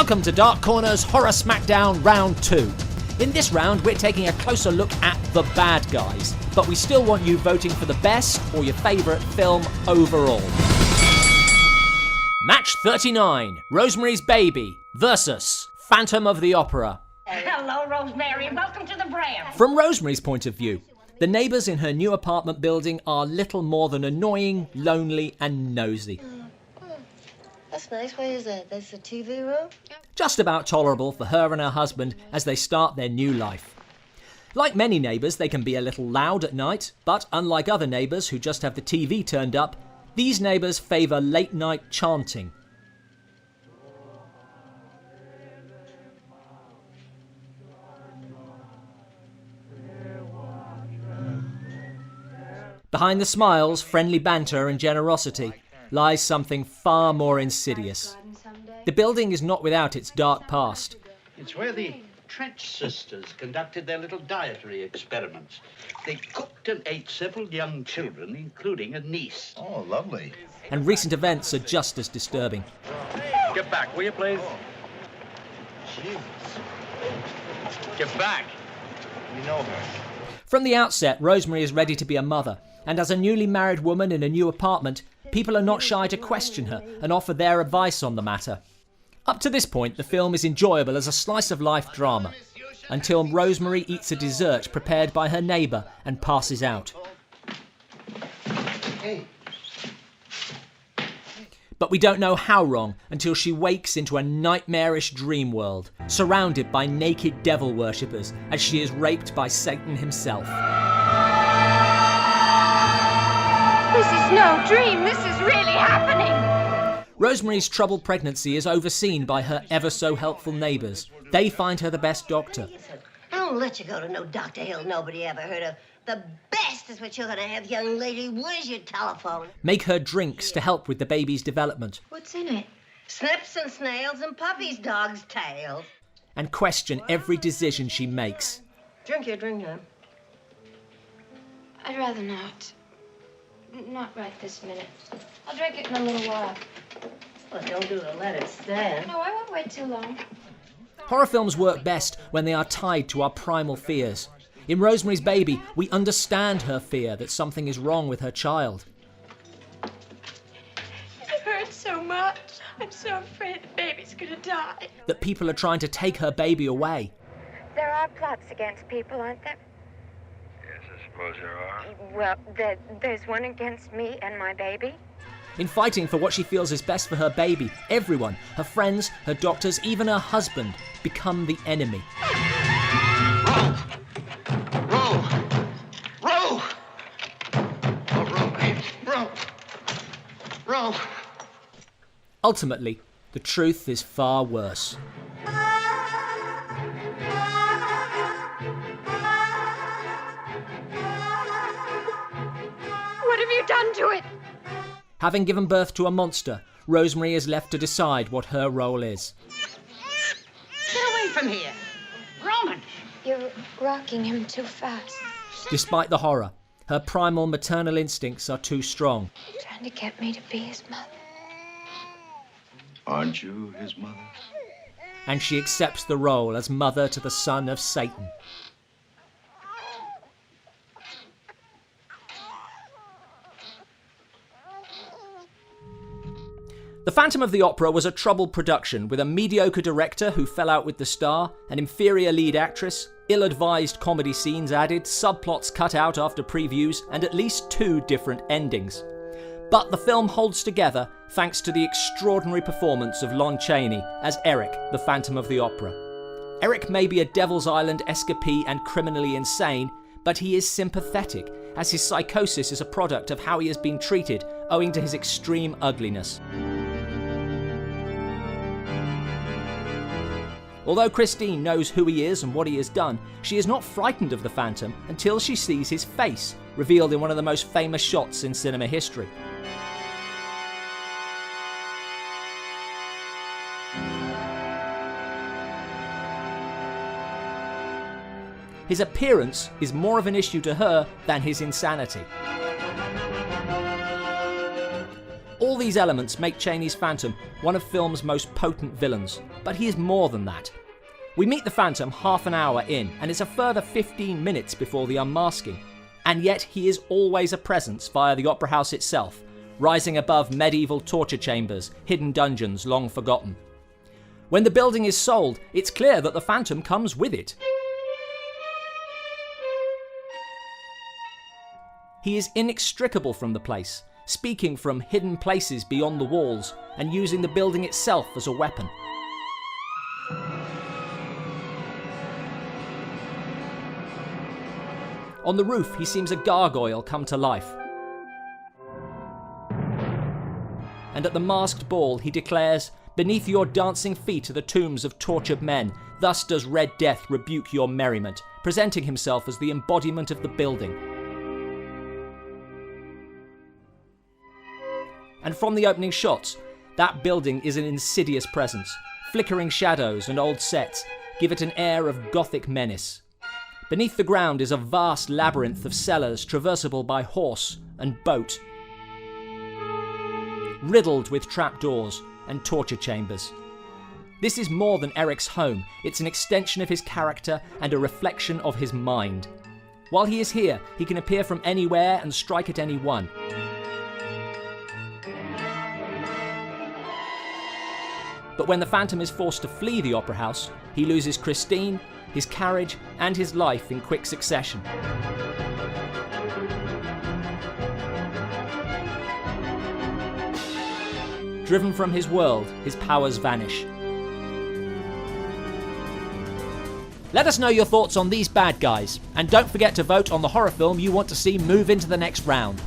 Welcome to Dark Corner's Horror Smackdown Round 2. In this round, we're taking a closer look at the bad guys, but we still want you voting for the best or your favourite film overall. Match 39, Rosemary's Baby versus Phantom of the Opera. Hello, Rosemary. Welcome to the brand. From Rosemary's point of view, the neighbours in her new apartment building are little more than annoying, lonely and nosy. That's nice. What is that? That's the TV room? Just about tolerable for her and her husband as they start their new life. Like many neighbours, they can be a little loud at night, but unlike other neighbours who just have the TV turned up, these neighbours favour late night chanting. Behind the smiles, friendly banter and generosity lies something far more insidious. The building is not without its dark past. It's where the Trench sisters conducted their little dietary experiments. They cooked and ate several young children, including a niece. Oh, lovely. And recent events are just as disturbing. Get back, will you, please? Jesus. Get back. You know her. From the outset, Rosemary is ready to be a mother, and as a newly married woman in a new apartment, people are not shy to question her and offer their advice on the matter. Up to this point, the film is enjoyable as a slice-of-life drama, until Rosemary eats a dessert prepared by her neighbour and passes out. Hey. But we don't know how wrong until she wakes into a nightmarish dream world, surrounded by naked devil worshippers as she is raped by Satan himself. This is no dream. This is really happening. Rosemary's troubled pregnancy is overseen by her ever-so-helpful neighbours. They find her the best doctor. I don't let you go to no Dr. Hill nobody ever heard of. The best is what you're going to have, young lady. Where's your telephone? Make her drinks to help with the baby's development. What's in it? Snips and snails and puppies' dogs' tails. And question every decision she makes. Drink your drink, huh? I'd rather not. Not right this minute. I'll drink it in a little while. Well, don't do to let it stand. No, I won't wait too long. Horror films work best when they are tied to our primal fears. In Rosemary's Baby, we understand her fear that something is wrong with her child. It hurts so much. I'm so afraid the baby's gonna die. That people are trying to take her baby away. There are plots against people, aren't there? Yes, I suppose there are. Well, there's one against me and my baby. In fighting for what she feels is best for her baby, everyone, her friends, her doctors, even her husband, become the enemy. Row! Row! Oh, row, baby. Row! Row! Ultimately, the truth is far worse. What have you done to it? Having given birth to a monster, Rosemary is left to decide what her role is. Get away from here. Roman. You're rocking him too fast. Despite the horror, her primal maternal instincts are too strong. Trying to get me to be his mother. Aren't you his mother? And she accepts the role as mother to the son of Satan. The Phantom of the Opera was a troubled production with a mediocre director who fell out with the star, an inferior lead actress, ill-advised comedy scenes added, subplots cut out after previews, and at least 2 different endings. But the film holds together thanks to the extraordinary performance of Lon Chaney as Eric, the Phantom of the Opera. Eric may be a Devil's Island escapee and criminally insane, but he is sympathetic, as his psychosis is a product of how he has been treated owing to his extreme ugliness. Although Christine knows who he is and what he has done, she is not frightened of the Phantom until she sees his face, revealed in one of the most famous shots in cinema history. His appearance is more of an issue to her than his insanity. All All these elements make Chaney's Phantom one of film's most potent villains, but he is more than that. We meet the Phantom half an hour in, and it's a further 15 minutes before the unmasking, and yet he is always a presence via the Opera House itself, rising above medieval torture chambers, hidden dungeons long forgotten. When the building is sold, it's clear that the Phantom comes with it. He is inextricable from the place, speaking from hidden places beyond the walls and using the building itself as a weapon. On the roof, he seems a gargoyle come to life. And at the masked ball, he declares, "Beneath your dancing feet are the tombs of tortured men. Thus does Red Death rebuke your merriment," presenting himself as the embodiment of the building. And from the opening shots, that building is an insidious presence. Flickering shadows and old sets give it an air of gothic menace. Beneath the ground is a vast labyrinth of cellars traversable by horse and boat, riddled with trapdoors and torture chambers. This is more than Eric's home. It's an extension of his character and a reflection of his mind. While he is here, he can appear from anywhere and strike at anyone. But when the Phantom is forced to flee the Opera House, he loses Christine, his carriage, and his life in quick succession. Driven from his world, his powers vanish. Let us know your thoughts on these bad guys, and don't forget to vote on the horror film you want to see move into the next round.